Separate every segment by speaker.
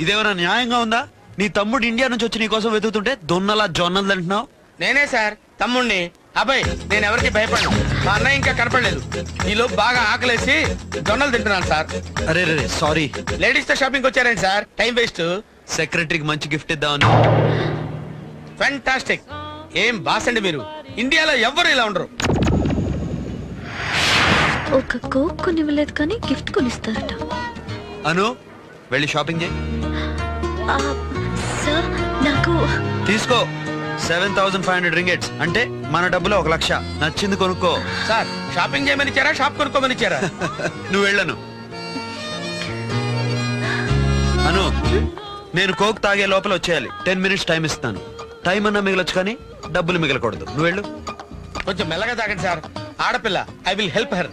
Speaker 1: ఇదేమైనా న్యాయంగా ఉందా? నీ తమ్ముడు ఇండియా నుంచి వచ్చి నీ కోసం వెతుకుతుంటే దొన్నలా జొన్నలు అంటున్నావు.
Speaker 2: నేనే సార్ తమ్ముణ్ణి. అబ్బాయి నేను ఎవరికి భయపడను. మా అన్నయ్య ఇంకా కనపడలేదు. ఈలో బాగా ఆకలేసి జొన్నలు తింటున్నాను సార్.
Speaker 1: అరే రే సారీ.
Speaker 2: లేడీస్ తో షాపింగ్ వచ్చారండి సార్, టైం వేస్ట్.
Speaker 1: సెక్రటరీకి మంచి గిఫ్ట్ ఇద్దామని.
Speaker 2: ఫ్యాంటాస్టిక్. ఏం బాస్ అండి మీరు. ఇండియాలో ఎవ్వరు ఇలా ఉండరు.
Speaker 3: ఒక కోక్ కొనివ్వలేదు కానీ గిఫ్ట్ కొనిస్తారట.
Speaker 1: అను వెళ్ళి షాపింగ్ చేయి.
Speaker 3: సార్ నాకు
Speaker 1: తీసుకో 7,500 ringgits అంటే మన డబ్బులో 1,00,000. నచ్చింది కొనుక్కో.
Speaker 2: సార్ షాపింగ్ చేయమని ఇచ్చారా, షాప్ కొనుక్కోమని ఇచ్చారా?
Speaker 1: నువ్వు వెళ్ళను. అను నేను కోక్ తాగే లోపల వచ్చేయాలి. 10 minutes టైం ఇస్తాను. టైం అన్నా మిగలొచ్చు కానీ డబ్బులు మిగలకూడదు. నువ్వు వెళ్ళు.
Speaker 2: కొంచెం మెల్లగా తాగండి సార్. ఆడపిల్ల, I will help her.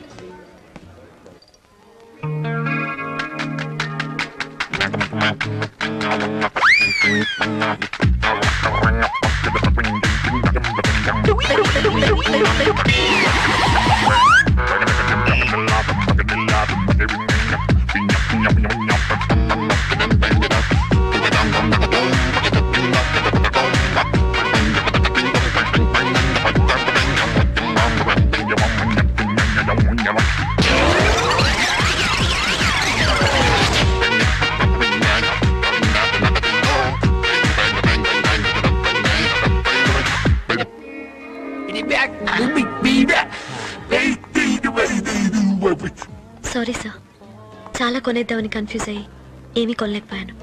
Speaker 3: Sorry sir, చాలా కొనేద్దామని కన్ఫ్యూజ్ అయ్యి ఏమీ కొనలేకపోయాను.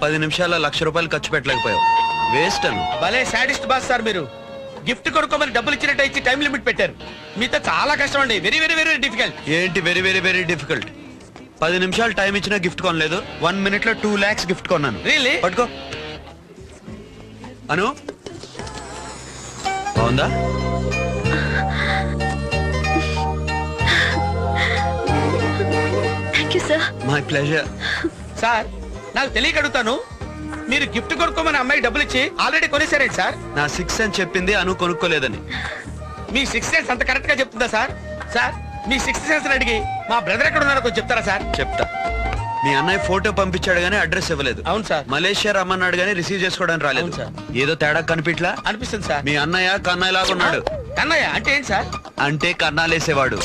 Speaker 1: 10 నిమిషాల 1,00,000 రూపాయలు ఖర్చు పెట్టలేకపోయావు. వేస్ట్ అను.
Speaker 2: భలే సాడిస్ట్ బాస్ సార్ మీరు. గిఫ్ట్ కొనుక్కోమని డబ్బులు ఇచ్చినట్టు ఇచ్చి టైం లిమిట్ పెట్టారు. మీతో చాలా కష్టం అండి. Very very very difficult.
Speaker 1: ఏంటి వెరీ వెరీ వెరీ డిఫికల్ట్? 10 నిమిషాలు టైం ఇచ్చినా గిఫ్ట్ కొనలేదు. 1 minute లో 2 lakhs గిఫ్ట్ కొన్నాను.
Speaker 2: రియల్లీ?
Speaker 1: పట్టుకో. అను బాగుందా?
Speaker 3: Thank you sir.
Speaker 1: My pleasure.
Speaker 2: Sir నాకు తెలియక అడుగుతాను, మీరు గిఫ్ట్ కొనుక్కోమని అమ్మాయి డబ్బులు ఇచ్చి ఆల్రెడీ కొనేసారేంటి సార్?
Speaker 1: నా 6 అని చెప్పింది అను కొనుక్కోలేదని.
Speaker 2: మీ 6 సెన్స్ అంత కరెక్ట్ గా చెప్తుందా సార్? సార్ మీ 6 సెన్స్ అడిగి మా బ్రదర్ ఎక్కడ ఉన్నారో కొంచెం చెప్తారా సార్?
Speaker 1: చెప్తా. మీ అన్నయ్య ఫోటో పంపించాడు గానీ అడ్రస్ ఇవ్వలేదు.
Speaker 2: అవును సార్.
Speaker 1: మలేషియా రమ్మన్నాడు గానీ రిసీవ్ చేసుకోవడానికి రాలేదు.
Speaker 2: అవును సార్.
Speaker 1: ఏదో తేడా కనిపిట్లా
Speaker 2: అనిపిస్తుంది సార్.
Speaker 1: మీ అన్నయ్య కన్నయ్య లాగా ఉన్నాడు.
Speaker 2: కన్నయ్య అంటే ఏంటి సార్?
Speaker 1: అంటే కన్నాలేసేవాడు.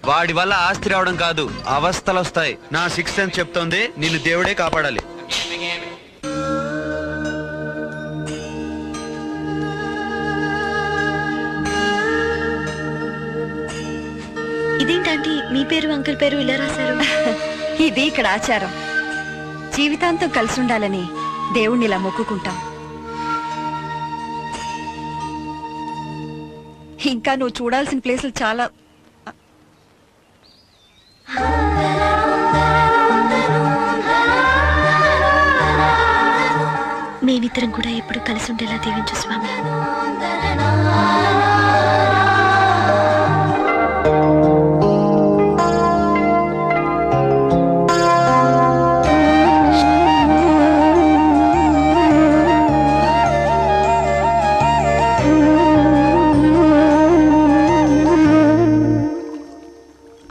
Speaker 1: వాడి వల్ల ఆస్తి రావడం కాదు, అవస్థలు వస్తాయి. నా 6 సెన్స్ చెప్తోంది నిన్ను దేవుడే కాపాడాలి.
Speaker 3: ఇదేంటంటే మీ పేరు అంకుల్ పేరు ఇలా రాశారు?
Speaker 4: ఇది ఇక్కడ ఆచారం. జీవితాంతం కలిసి ఉండాలని దేవుణ్ణి ఇలా మొక్కుకుంటాం. ఇంకా నువ్వు చూడాల్సిన ప్లేసులు చాలా.
Speaker 3: మేమిద్దరం కూడా ఎప్పుడు కలిసి ఉండేలా దీవించు స్వామి.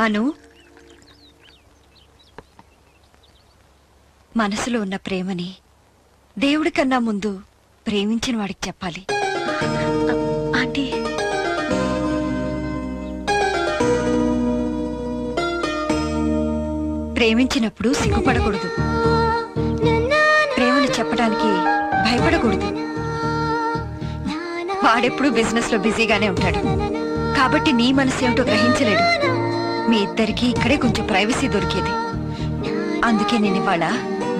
Speaker 4: అను, మనసులో ఉన్న ప్రేమని దేవుడి కన్నా ముందు ప్రేమించిన వాడికి చెప్పాలి.
Speaker 3: ఆంటీ,
Speaker 4: ప్రేమించినప్పుడు సిగ్గుపడకూడదు. ప్రేమని చెప్పడానికి భయపడకూడదు. వాడెప్పుడు బిజినెస్ లో బిజీగానే ఉంటాడు కాబట్టి నీ మనసు ఏమిటో గ్రహించలేడు. మీ ఇద్దరికి ఇక్కడే కొంచెం ప్రైవసీ దొరికేది. అందుకే నేను ఇవాళ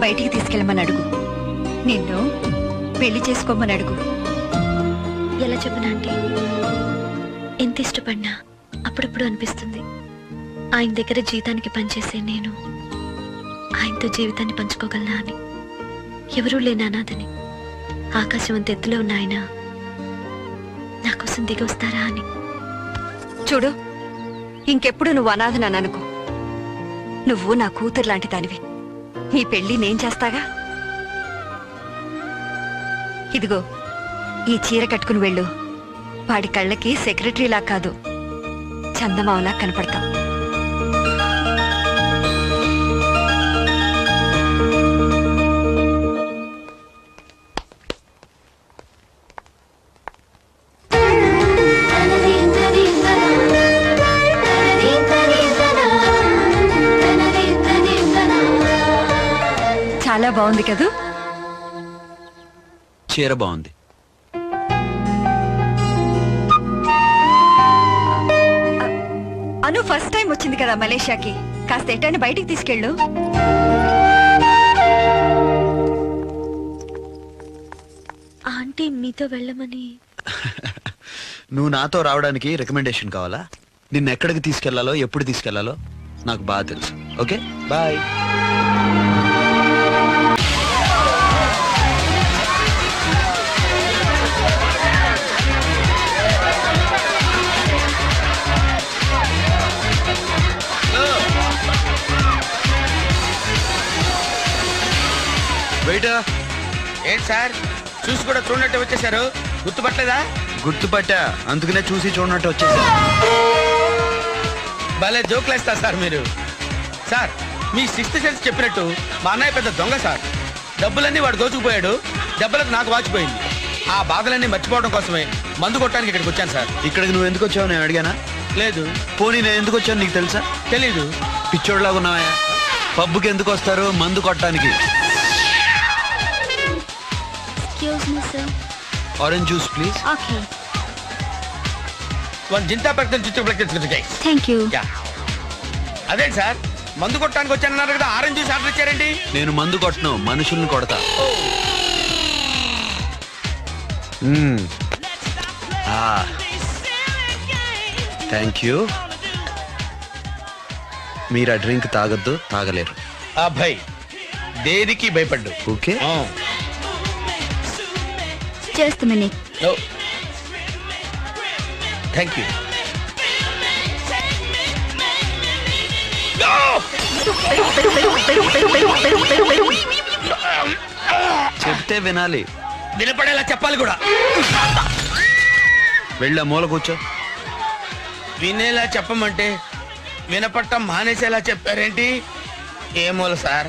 Speaker 4: బయటికి తీసుకెళ్ళమని అడుగు. నిన్ను పెళ్లి చేసుకోమని అడుగు.
Speaker 3: ఎలా చెప్పనా ఆంటీ? ఎంత ఇష్టపడినా అప్పుడప్పుడు అనిపిస్తుంది ఆయన దగ్గర జీతానికి పనిచేసే నేను ఆయనతో జీవితాన్ని పంచుకోగలనా అని. ఎవరూ లేని అనాథని. ఆకాశం అంత ఎత్తులో ఉన్న ఆయన నా కోసం దిగి వస్తారా అని.
Speaker 4: చూడు, ఇంకెప్పుడు నువ్వు అనాథనని అనుకో. నువ్వు నా కూతురు లాంటి దానివి. నీ పెళ్లి నేను చేస్తాగా. ఇదిగో ఈ చీర కట్టుకుని వెళ్ళు. వాడి కళ్ళకి సెక్రటరీలా కాదు, చందమావలా కనపడతాం. చాలా బాగుంది కదూ.
Speaker 1: చీర బాగుంది.
Speaker 4: అను ఫస్ట్ టైం వచ్చింది కదా మలేషియాకి, కాస్త ఎట్టని బయటికి తీసుకెళ్ళు.
Speaker 3: ఆంటీ మీతో వెళ్ళమని.
Speaker 1: నువ్వు నాతో రావడానికి రికమెండేషన్ కావాలా? నిన్ను ఎక్కడికి తీసుకెళ్లాలో ఎప్పుడు తీసుకెళ్లాలో నాకు బాగా తెలుసు. Okay bye. వెయిటర్.
Speaker 2: ఏంటి సార్ చూసి కూడా చూడనట్టు వచ్చేసారు, గుర్తుపట్టలేదా?
Speaker 1: గుర్తుపట్టా, అందుకనే చూసి చూడనట్టు వచ్చేసా.
Speaker 2: భలే జోక్లేస్తా సార్ మీరు. సార్ మీ సిక్స్త్ సెన్స్ చెప్పినట్టు మా అన్నయ్య పెద్ద దొంగ సార్. డబ్బులన్నీ వాడు దోచుకుపోయాడు, దెబ్బలకు నాకు వాచిపోయింది. ఆ బాధలన్నీ మర్చిపోవడం కోసమే మందు కొట్టడానికి ఇక్కడికి వచ్చాను సార్.
Speaker 1: ఇక్కడికి నువ్వు ఎందుకు వచ్చావు నేను అడిగానా?
Speaker 2: లేదు.
Speaker 1: పోనీ నేను ఎందుకు వచ్చాను నీకు తెలుసా?
Speaker 2: తెలీదు.
Speaker 1: పిచ్చోడ్లాగా ఉన్నావా? పబ్బుకి ఎందుకు వస్తారు? మందు కొట్టడానికి.
Speaker 3: Excuse me sir.
Speaker 1: Orange juice please.
Speaker 3: Okay.
Speaker 2: One Zinta పక్కన చుట్టూ
Speaker 3: థ్యాంక్ యూ.
Speaker 2: అదేంటి సార్ మందు కొట్టడానికి వచ్చానన్నారు కదా, ఆరెంజ్ జ్యూస్ ఆర్డర్ ఇచ్చారండి?
Speaker 1: నేను మందు కొట్టను, మనుషుల్ని కొడతా. Thank you. మీరు ఆ డ్రింక్ తాగొద్దు, తాగలేరు.
Speaker 2: అబ్బాయి దేనికి భయపడ్డు.
Speaker 1: ఓకే.
Speaker 3: చేస్తామని.
Speaker 2: Thank you.
Speaker 1: చెప్తే వినాలి,
Speaker 2: వినపడేలా చెప్పాలి కూడా.
Speaker 1: వెళ్ళా మూల కూర్చో.
Speaker 2: వినేలా చెప్పమంటే వినపట్టం మానేసేలా చెప్పారేంటి? ఏ మూల సార్?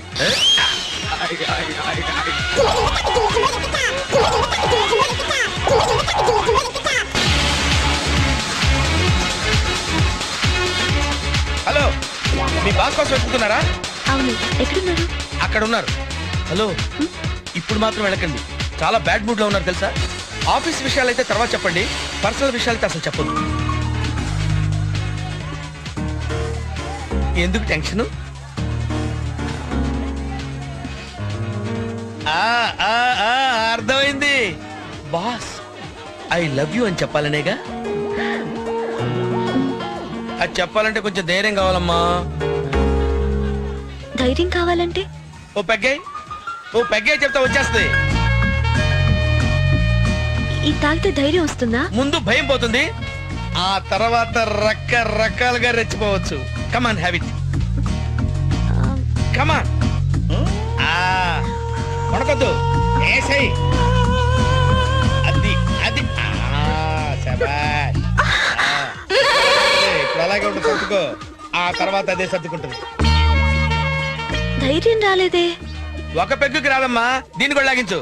Speaker 2: హలో, మీ బాస్ కోసం వెతుకుతున్నారా?
Speaker 3: అవును, ఎక్కడున్నారు?
Speaker 2: అక్కడ ఉన్నారు. హలో, ఇప్పుడు మాత్రం వెళ్ళకండి, చాలా బ్యాడ్ మూడ్ లో ఉన్నారు తెలుసా. ఆఫీస్ విషయాలు అయితే తర్వాత చెప్పండి, పర్సనల్ విషయాలు అయితే అసలు చెప్పొద్దు. ఎందుకు టెన్షన్? అర్థమైంది. బాస్ ఐ లవ్ యూ అని చెప్పాలనేగా. అది చెప్పాలంటే కొంచెం ధైర్యం కావాలమ్మా.
Speaker 3: ధైర్యం కావాలంటే
Speaker 2: ఓ పెగ్గాయి చెప్తా వచ్చేస్తుంది.
Speaker 3: ఈ తాగితే ధైర్యం వస్తుందా?
Speaker 2: ముందు భయం పోతుంది, ఆ తర్వాత రకరకాలుగా రెచ్చిపోవచ్చు. కమాన్ హ్యావ్ ఇట్. కమాన్. కొనకొద్దు, ఏసేయ్. అది అది శబాష్. ఇప్పుడు అలాగే ఉంటుంది, సర్దుకో. ఆ తర్వాత అదే సర్దుకుంటుంది.
Speaker 3: ధైర్యం రాలేదే.
Speaker 2: ఒక పెగ్గుకి రాదమ్మా, దీన్ని కూడా లాగించు.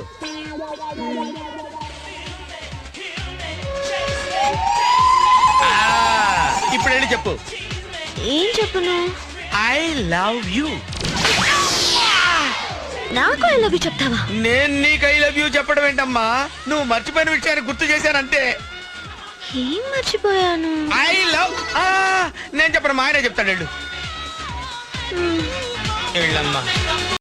Speaker 2: ఇప్పుడు వెళ్ళి చెప్పు.
Speaker 3: ఏం చెప్పను?
Speaker 2: I love you.
Speaker 3: నాకు ఐ లవ్ యూ చెప్తావా?
Speaker 2: నేను నీకు ఐ లవ్ యూ చెప్పడం ఏంటమ్మా, నువ్వు మర్చిపోయిన విషయాన్ని గుర్తు చేశానంటే.
Speaker 3: ఏం మర్చిపోయాను?
Speaker 2: I love. నేను చెప్పను, మా ఆయనే చెప్తాడు. వెళ్ళమ్మా.